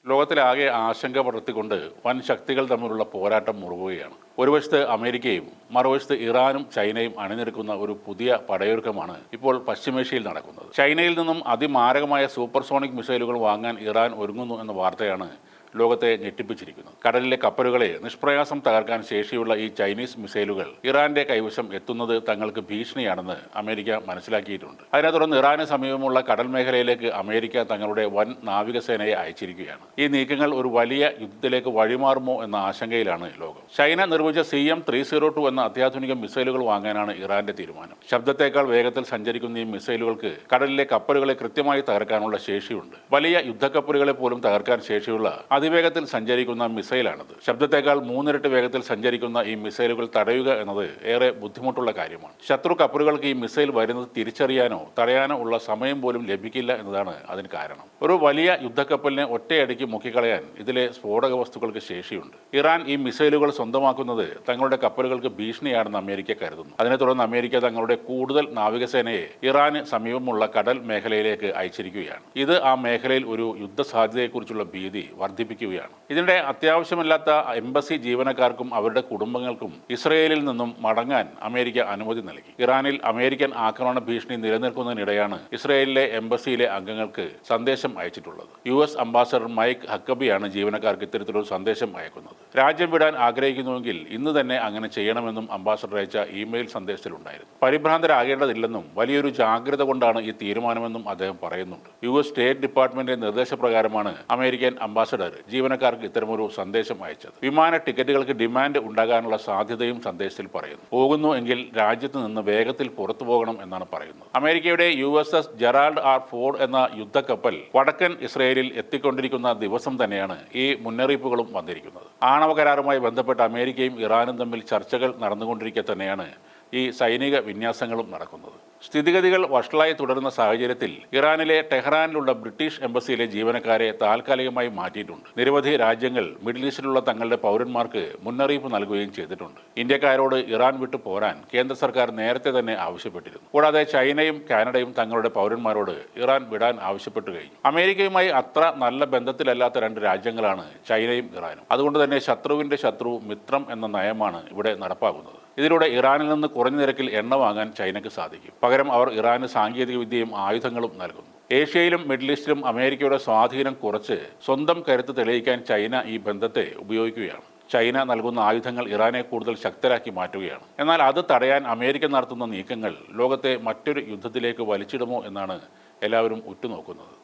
ലോകത്തിലാകെ ആശങ്ക പടർത്തിക്കൊണ്ട് വൻ ശക്തികൾ തമ്മിലുള്ള പോരാട്ടം മുറുകുകയാണ്. ഒരു വശത്ത് അമേരിക്കയും മറുവശത്ത് ഇറാനും ചൈനയും അണിനിരക്കുന്ന ഒരു പുതിയ പടയൊരുക്കമാണ് ഇപ്പോൾ പശ്ചിമേഷ്യയിൽ നടക്കുന്നത്. ചൈനയിൽ നിന്നും അതിമാരകമായ സൂപ്പർസോണിക് മിസൈലുകൾ വാങ്ങാൻ ഇറാൻ ഒരുങ്ങുന്നു എന്ന വാർത്തയാണ് ലോകത്തെ ഞെട്ടിപ്പിച്ചിരിക്കുന്നത്. കടലിലെ കപ്പലുകളെ നിഷ്പ്രയാസം തകർക്കാൻ ശേഷിയുള്ള ഈ ചൈനീസ് മിസൈലുകൾ ഇറാന്റെ കൈവശം എത്തുന്നത് തങ്ങൾക്ക് ഭീഷണിയാണെന്ന് അമേരിക്ക മനസ്സിലാക്കിയിട്ടുണ്ട്. അതിനെ തുടർന്ന് ഇറാന് സമീപമുള്ള കടൽ മേഖലയിലേക്ക് അമേരിക്ക തങ്ങളുടെ വൻ നാവികസേനയെ അയച്ചിരിക്കുകയാണ്. ഈ നീക്കങ്ങൾ ഒരു വലിയ യുദ്ധത്തിലേക്ക് വഴിമാറുമോ എന്ന ആശങ്കയിലാണ് ലോകം. ചൈന നിർമ്മിച്ച CM-302 എന്ന അത്യാധുനിക മിസൈലുകൾ വാങ്ങാനാണ് ഇറാന്റെ തീരുമാനം. ശബ്ദത്തേക്കാൾ വേഗത്തിൽ സഞ്ചരിക്കുന്ന ഈ മിസൈലുകൾക്ക് കടലിലെ കപ്പലുകളെ കൃത്യമായി തകർക്കാനുള്ള ശേഷിയുണ്ട്. വലിയ യുദ്ധക്കപ്പലുകളെ പോലും തകർക്കാൻ ശേഷിയുള്ള അതിവേഗത്തിൽ സഞ്ചരിക്കുന്ന മിസൈലാണിത്. ശബ്ദത്തേക്കാൾ 3 ഇരട്ടി വേഗത്തിൽ സഞ്ചരിക്കുന്ന ഈ മിസൈലുകൾ തടയുക എന്നത് ഏറെ ബുദ്ധിമുട്ടുള്ള കാര്യമാണ്. ശത്രു കപ്പലുകൾക്ക് ഈ മിസൈൽ വരുന്നത് തിരിച്ചറിയാനോ തടയാനോ ഉള്ള സമയം പോലും ലഭിക്കില്ല എന്നതാണ് അതിന് കാരണം. ഒരു വലിയ യുദ്ധക്കപ്പലിനെ ഒറ്റയടിക്ക് മുക്കിക്കളയാൻ ഇതിലെ സ്ഫോടക വസ്തുക്കൾക്ക് ശേഷിയുണ്ട്. ഇറാൻ ഈ മിസൈലുകൾ സ്വന്തമാക്കുന്നത് തങ്ങളുടെ കപ്പലുകൾക്ക് ഭീഷണിയാണെന്ന് അമേരിക്ക കരുതുന്നു. അതിനെ തുടർന്ന് അമേരിക്ക തങ്ങളുടെ കൂടുതൽ നാവികസേനയെ ഇറാന് സമീപമുള്ള കടൽ മേഖലയിലേക്ക് അയച്ചിരിക്കുകയാണ്. ഇത് ആ മേഖലയിൽ ഒരു യുദ്ധസാധ്യതയെക്കുറിച്ചുള്ള ഭീതി വർദ്ധിപ്പിക്കുകയാണ്. ഇതിനിടെ അത്യാവശ്യമില്ലാത്ത എംബസി ജീവനക്കാർക്കും അവരുടെ കുടുംബങ്ങൾക്കും ഇസ്രയേലിൽ നിന്നും മടങ്ങാൻ അമേരിക്ക അനുമതി നൽകി. ഇറാനിൽ അമേരിക്കൻ ആക്രമണ ഭീഷണി നിലനിൽക്കുന്നതിനിടെയാണ് ഇസ്രയേലിലെ എംബസിയിലെ അംഗങ്ങൾക്ക് സന്ദേശം അയച്ചിട്ടുള്ളത്. US അംബാസഡർ മൈക്ക് ഹക്കബിയാണ് ജീവനക്കാർക്ക് ഇത്തരത്തിലൊരു സന്ദേശം അയക്കുന്നത്. രാജ്യം വിടാൻ ആഗ്രഹിക്കുന്നുവെങ്കിൽ ഇന്ന് തന്നെ അങ്ങനെ ചെയ്യണമെന്നും അംബാസഡർ അയച്ച ഇമെയിൽ സന്ദേശത്തിലുണ്ടായിരുന്നു. പരിഭ്രാന്തരാകേണ്ടതില്ലെന്നും വലിയൊരു ജാഗ്രത കൊണ്ടാണ് ഈ തീരുമാനമെന്നും അദ്ദേഹം പറയുന്നുണ്ട്. US സ്റ്റേറ്റ് ഡിപ്പാർട്ട്മെന്റിന്റെ നിർദ്ദേശപ്രകാരമാണ് അമേരിക്കൻ അംബാസഡർ ജീവനക്കാർക്ക് ഇത്തരമൊരു സന്ദേശം അയച്ചത്. വിമാന ടിക്കറ്റുകൾക്ക് ഡിമാൻഡ് ഉണ്ടാകാനുള്ള സാധ്യതയും സന്ദേശത്തിൽ പറയുന്നു. പോകുന്നു എങ്കിൽ രാജ്യത്ത് നിന്ന് വേഗത്തിൽ പുറത്തു പോകണം എന്നാണ് പറയുന്നത്. അമേരിക്കയുടെ USS ജെറാൾഡ് R. ഫോർഡ് എന്ന യുദ്ധക്കപ്പൽ വടക്കൻ ഇസ്രയേലിൽ എത്തിക്കൊണ്ടിരിക്കുന്ന ദിവസം തന്നെയാണ് ഈ മുന്നറിയിപ്പുകളും വന്നിരിക്കുന്നത്. ആണവ കരാറുമായി ബന്ധപ്പെട്ട് അമേരിക്കയും ഇറാനും തമ്മിൽ ചർച്ചകൾ നടന്നുകൊണ്ടിരിക്കെ തന്നെയാണ് ഈ സൈനിക വിന്യാസങ്ങളും നടക്കുന്നത്. സ്ഥിതിഗതികൾ വഷളായി തുടരുന്ന സാഹചര്യത്തിൽ ഇറാനിലെ ടെഹ്റാനിലുള്ള ബ്രിട്ടീഷ് എംബസിയിലെ ജീവനക്കാരെ താൽക്കാലികമായി മാറ്റിയിട്ടുണ്ട്. നിരവധി രാജ്യങ്ങൾ മിഡിൽ ഈസ്റ്റിലുള്ള തങ്ങളുടെ പൗരന്മാർക്ക് മുന്നറിയിപ്പ് നൽകുകയും ചെയ്തിട്ടുണ്ട്. ഇന്ത്യക്കാരോട് ഇറാൻ വിട്ടു പോരാൻ കേന്ദ്ര സർക്കാർ നേരത്തെ തന്നെ ആവശ്യപ്പെട്ടിരുന്നു. കൂടാതെ ചൈനയും കാനഡയും തങ്ങളുടെ പൗരന്മാരോട് ഇറാൻ വിടാൻ ആവശ്യപ്പെട്ടു കഴിഞ്ഞു. അമേരിക്കയുമായി അത്ര നല്ല ബന്ധത്തിലല്ലാത്ത 2 രാജ്യങ്ങളാണ് ചൈനയും ഇറാനും. അതുകൊണ്ട് തന്നെ ശത്രുവിന്റെ ശത്രു മിത്രം എന്ന നയമാണ് ഇവിടെ നടപ്പാക്കുന്നത്. ഇതിലൂടെ ഇറാനിൽ നിന്ന് കുറഞ്ഞ നിരക്കിൽ എണ്ണ വാങ്ങാൻ ചൈനയ്ക്ക് സാധിക്കും. പകരം അവർ ഇറാന് സാങ്കേതിക വിദ്യയും ആയുധങ്ങളും നൽകുന്നു. ഏഷ്യയിലും മിഡിൽ ഈസ്റ്റിലും അമേരിക്കയുടെ സ്വാധീനം കുറച്ച് സ്വന്തം കരുത്ത് തെളിയിക്കാൻ ചൈന ഈ ബന്ധത്തെ ഉപയോഗിക്കുകയാണ്. ചൈന നൽകുന്ന ആയുധങ്ങൾ ഇറാനെ കൂടുതൽ ശക്തരാക്കി മാറ്റുകയാണ്. എന്നാൽ അത് തടയാൻ അമേരിക്ക നടത്തുന്ന നീക്കങ്ങൾ ലോകത്തെ മറ്റൊരു യുദ്ധത്തിലേക്ക് വലിച്ചിടുമോ എന്നാണ് എല്ലാവരും ഉറ്റുനോക്കുന്നത്.